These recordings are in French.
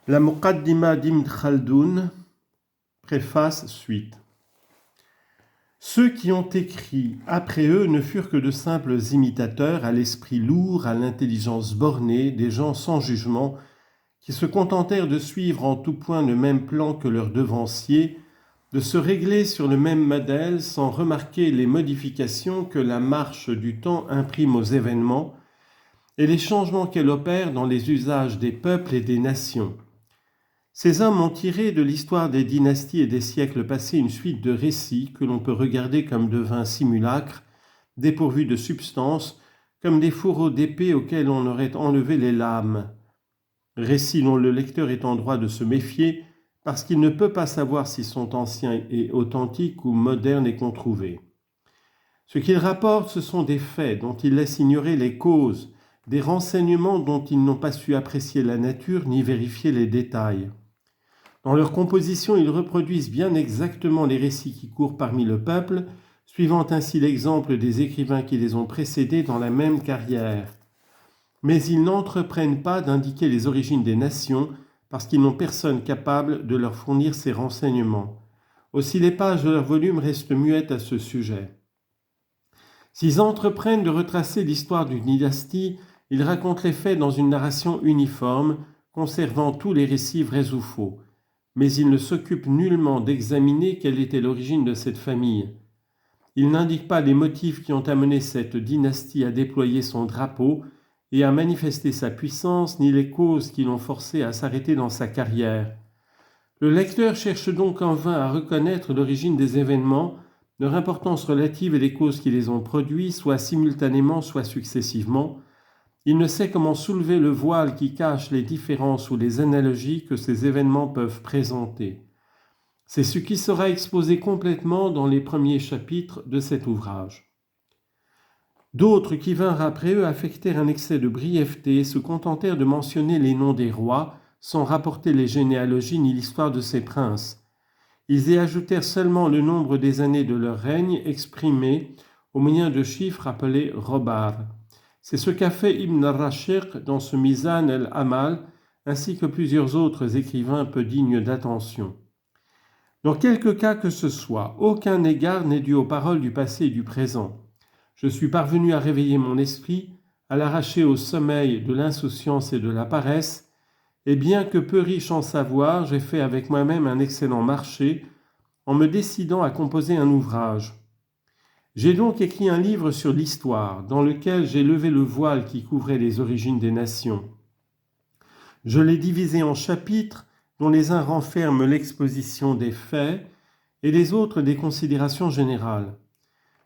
La Muqaddima d'Ibn Khaldoun, préface suite. Ceux qui ont écrit après eux ne furent que de simples imitateurs à l'esprit lourd, à l'intelligence bornée, des gens sans jugement, qui se contentèrent de suivre en tout point le même plan que leurs devanciers, de se régler sur le même modèle sans remarquer les modifications que la marche du temps imprime aux événements et les changements qu'elle opère dans les usages des peuples et des nations. Ces hommes ont tiré de l'histoire des dynasties et des siècles passés une suite de récits que l'on peut regarder comme de vains simulacres, dépourvus de substance, comme des fourreaux d'épée auxquels on aurait enlevé les lames. Récits dont le lecteur est en droit de se méfier, parce qu'il ne peut pas savoir s'ils sont anciens et authentiques ou modernes et controuvés. Ce qu'ils rapportent, ce sont des faits dont ils laissent ignorer les causes, des renseignements dont ils n'ont pas su apprécier la nature ni vérifier les détails. Dans leur composition, ils reproduisent bien exactement les récits qui courent parmi le peuple, suivant ainsi l'exemple des écrivains qui les ont précédés dans la même carrière. Mais ils n'entreprennent pas d'indiquer les origines des nations parce qu'ils n'ont personne capable de leur fournir ces renseignements. Aussi les pages de leur volume restent muettes à ce sujet. S'ils entreprennent de retracer l'histoire d'une dynastie, ils racontent les faits dans une narration uniforme, conservant tous les récits vrais ou faux. Mais ils ne s'occupent nullement d'examiner quelle était l'origine de cette famille. Ils n'indiquent pas les motifs qui ont amené cette dynastie à déployer son drapeau et à manifester sa puissance, ni les causes qui l'ont forcé à s'arrêter dans sa carrière. Le lecteur cherche donc en vain à reconnaître l'origine des événements, leur importance relative et les causes qui les ont produits, soit simultanément, soit successivement. Il ne sait comment soulever le voile qui cache les différences ou les analogies que ces événements peuvent présenter. C'est ce qui sera exposé complètement dans les premiers chapitres de cet ouvrage. D'autres qui vinrent après eux affectèrent un excès de brièveté et se contentèrent de mentionner les noms des rois sans rapporter les généalogies ni l'histoire de ces princes. Ils y ajoutèrent seulement le nombre des années de leur règne exprimé au moyen de chiffres appelés robar. C'est ce qu'a fait Ibn al-Rashid dans ce Mizan el-Amal, ainsi que plusieurs autres écrivains peu dignes d'attention. Dans quelque cas que ce soit, aucun égard n'est dû aux paroles du passé et du présent. Je suis parvenu à réveiller mon esprit, à l'arracher au sommeil de l'insouciance et de la paresse, et bien que peu riche en savoir, j'ai fait avec moi-même un excellent marché en me décidant à composer un ouvrage. J'ai donc écrit un livre sur l'histoire, dans lequel j'ai levé le voile qui couvrait les origines des nations. Je l'ai divisé en chapitres, dont les uns renferment l'exposition des faits et les autres des considérations générales.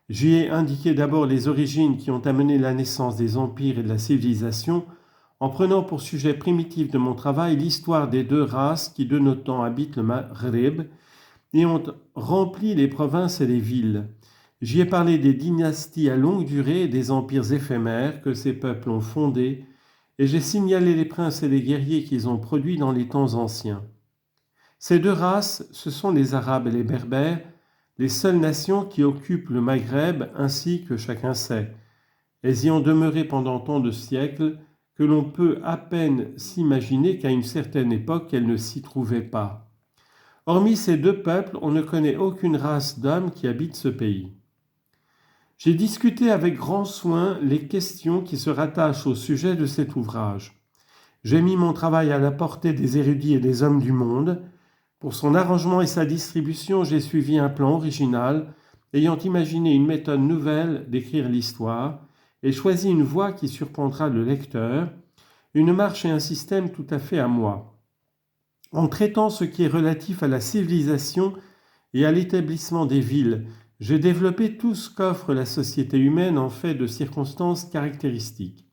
J'y ai indiqué d'abord les origines qui ont amené la naissance des empires et de la civilisation, en prenant pour sujet primitif de mon travail l'histoire des deux races qui de nos temps habitent le Maghreb et ont rempli les provinces et les villes. J'y ai parlé des dynasties à longue durée et des empires éphémères que ces peuples ont fondés, et j'ai signalé les princes et les guerriers qu'ils ont produits dans les temps anciens. Ces deux races, ce sont les Arabes et les Berbères, les seules nations qui occupent le Maghreb ainsi que chacun sait. Elles y ont demeuré pendant tant de siècles que l'on peut à peine s'imaginer qu'à une certaine époque elles ne s'y trouvaient pas. Hormis ces deux peuples, on ne connaît aucune race d'hommes qui habitent ce pays. J'ai discuté avec grand soin les questions qui se rattachent au sujet de cet ouvrage. J'ai mis mon travail à la portée des érudits et des hommes du monde. Pour son arrangement et sa distribution, j'ai suivi un plan original, ayant imaginé une méthode nouvelle d'écrire l'histoire et choisi une voie qui surprendra le lecteur, une marche et un système tout à fait à moi. En traitant ce qui est relatif à la civilisation et à l'établissement des villes, j'ai développé tout ce qu'offre la société humaine en fait de circonstances caractéristiques.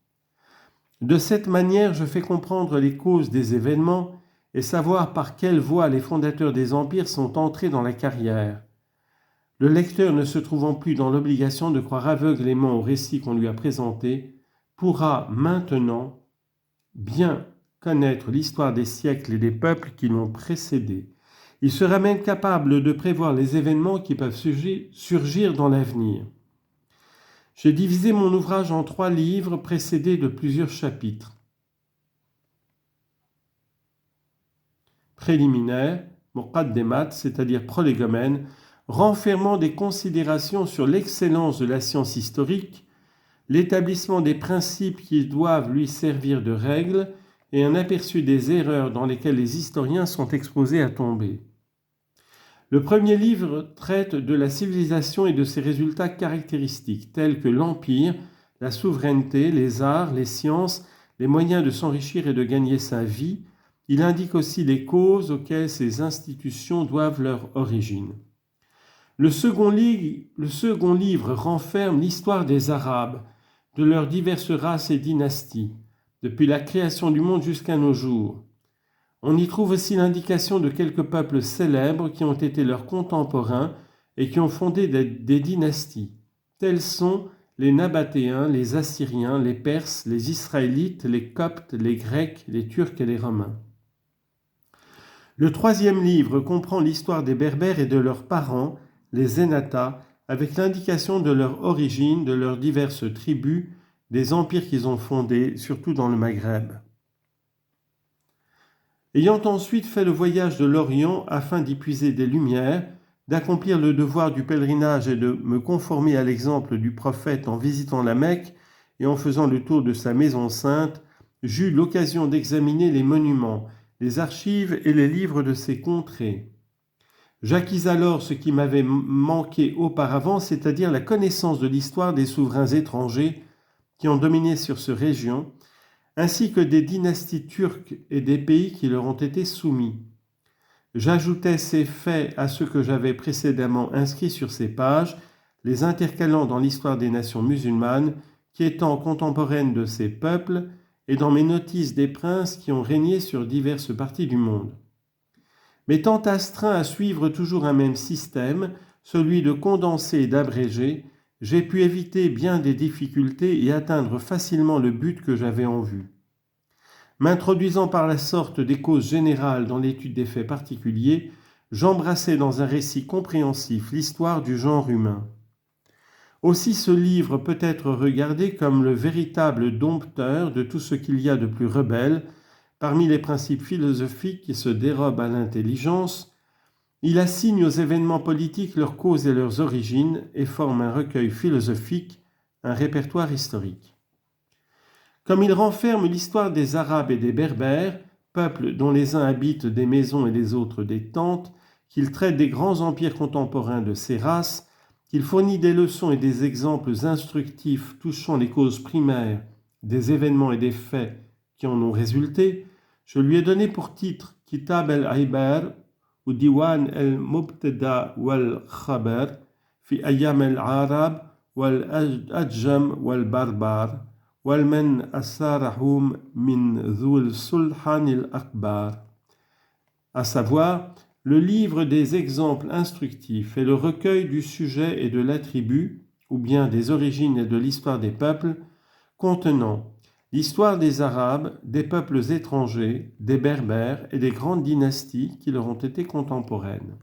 De cette manière, je fais comprendre les causes des événements et savoir par quelle voie les fondateurs des empires sont entrés dans la carrière. Le lecteur, ne se trouvant plus dans l'obligation de croire aveuglément au récit qu'on lui a présenté, pourra maintenant bien connaître l'histoire des siècles et des peuples qui l'ont précédé. Il sera même capable de prévoir les événements qui peuvent surgir dans l'avenir. J'ai divisé mon ouvrage en 3 livres précédés de plusieurs chapitres. préliminaires, muqaddimat, c'est-à-dire prolégomènes, renfermant des considérations sur l'excellence de la science historique, l'établissement des principes qui doivent lui servir de règles et un aperçu des erreurs dans lesquelles les historiens sont exposés à tomber. Le premier livre traite de la civilisation et de ses résultats caractéristiques, tels que l'empire, la souveraineté, les arts, les sciences, les moyens de s'enrichir et de gagner sa vie. Il indique aussi les causes auxquelles ces institutions doivent leur origine. Le second livre renferme l'histoire des Arabes, de leurs diverses races et dynasties, depuis la création du monde jusqu'à nos jours. On y trouve aussi l'indication de quelques peuples célèbres qui ont été leurs contemporains et qui ont fondé des dynasties. Tels sont les Nabatéens, les Assyriens, les Perses, les Israélites, les Coptes, les Grecs, les Turcs et les Romains. Le troisième livre comprend l'histoire des Berbères et de leurs parents, les Zénatas, avec l'indication de leur origine, de leurs diverses tribus, des empires qu'ils ont fondés, surtout dans le Maghreb. Ayant ensuite fait le voyage de l'Orient afin d'y puiser des lumières, d'accomplir le devoir du pèlerinage et de me conformer à l'exemple du prophète en visitant la Mecque et en faisant le tour de sa maison sainte, j'eus l'occasion d'examiner les monuments, les archives et les livres de ces contrées. J'acquis alors ce qui m'avait manqué auparavant, c'est-à-dire la connaissance de l'histoire des souverains étrangers qui ont dominé sur cette région, ainsi que des dynasties turques et des pays qui leur ont été soumis. J'ajoutais ces faits à ceux que j'avais précédemment inscrits sur ces pages, les intercalant dans l'histoire des nations musulmanes, qui étant contemporaines de ces peuples, et dans mes notices des princes qui ont régné sur diverses parties du monde. M'étant astreint à suivre toujours un même système, celui de condenser et d'abréger, j'ai pu éviter bien des difficultés et atteindre facilement le but que j'avais en vue. M'introduisant par la sorte des causes générales dans l'étude des faits particuliers, j'embrassais dans un récit compréhensif l'histoire du genre humain. Aussi ce livre peut être regardé comme le véritable dompteur de tout ce qu'il y a de plus rebelle, parmi les principes philosophiques qui se dérobent à l'intelligence. Il assigne aux événements politiques leurs causes et leurs origines et forme un recueil philosophique, un répertoire historique. Comme il renferme l'histoire des Arabes et des Berbères, peuples dont les uns habitent des maisons et les autres des tentes, qu'il traite des grands empires contemporains de ces races, qu'il fournit des leçons et des exemples instructifs touchant les causes primaires des événements et des faits qui en ont résulté, je lui ai donné pour titre Kitab al-Ibar ou Diwan al-Mubtada wal-Khabar fi Ayyam al-Arab wal-Ajam wal-Barbar wal-Man asarahum min dhul sulhan al-Akbar, à savoir le livre des exemples instructifs et le recueil du sujet et de l'attribut, ou bien des origines et de l'histoire des peuples, contenant l'histoire des Arabes, des peuples étrangers, des Berbères et des grandes dynasties qui leur ont été contemporaines.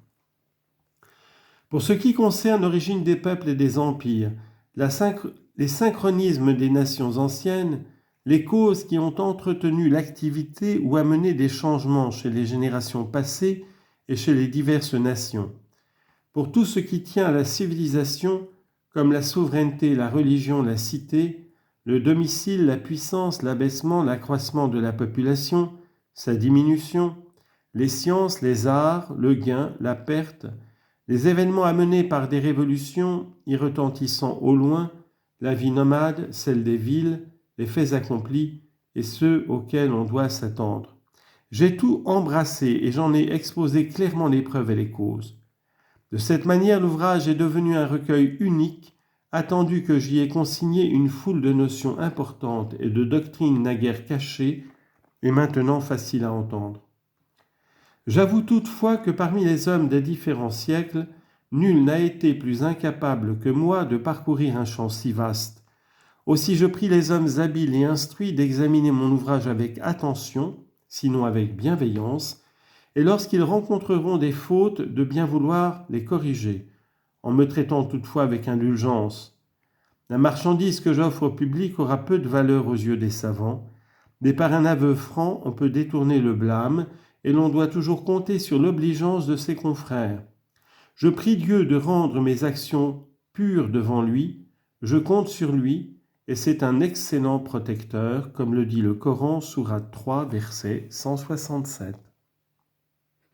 Pour ce qui concerne l'origine des peuples et des empires, les synchronismes des nations anciennes, les causes qui ont entretenu l'activité ou amené des changements chez les générations passées et chez les diverses nations. Pour tout ce qui tient à la civilisation, comme la souveraineté, la religion, la cité, le domicile, la puissance, l'abaissement, l'accroissement de la population, sa diminution, les sciences, les arts, le gain, la perte, les événements amenés par des révolutions y retentissant au loin, la vie nomade, celle des villes, les faits accomplis et ceux auxquels on doit s'attendre. J'ai tout embrassé et j'en ai exposé clairement les preuves et les causes. De cette manière, l'ouvrage est devenu un recueil unique, attendu que j'y ai consigné une foule de notions importantes et de doctrines naguère cachées et maintenant faciles à entendre. J'avoue toutefois que parmi les hommes des différents siècles, nul n'a été plus incapable que moi de parcourir un champ si vaste. Aussi je prie les hommes habiles et instruits d'examiner mon ouvrage avec attention, sinon avec bienveillance, et lorsqu'ils rencontreront des fautes, de bien vouloir les corriger, en me traitant toutefois avec indulgence. La marchandise que j'offre au public aura peu de valeur aux yeux des savants, mais par un aveu franc, on peut détourner le blâme et l'on doit toujours compter sur l'obligeance de ses confrères. Je prie Dieu de rendre mes actions pures devant lui, je compte sur lui, et c'est un excellent protecteur, comme le dit le Coran, sourate 3, verset 167.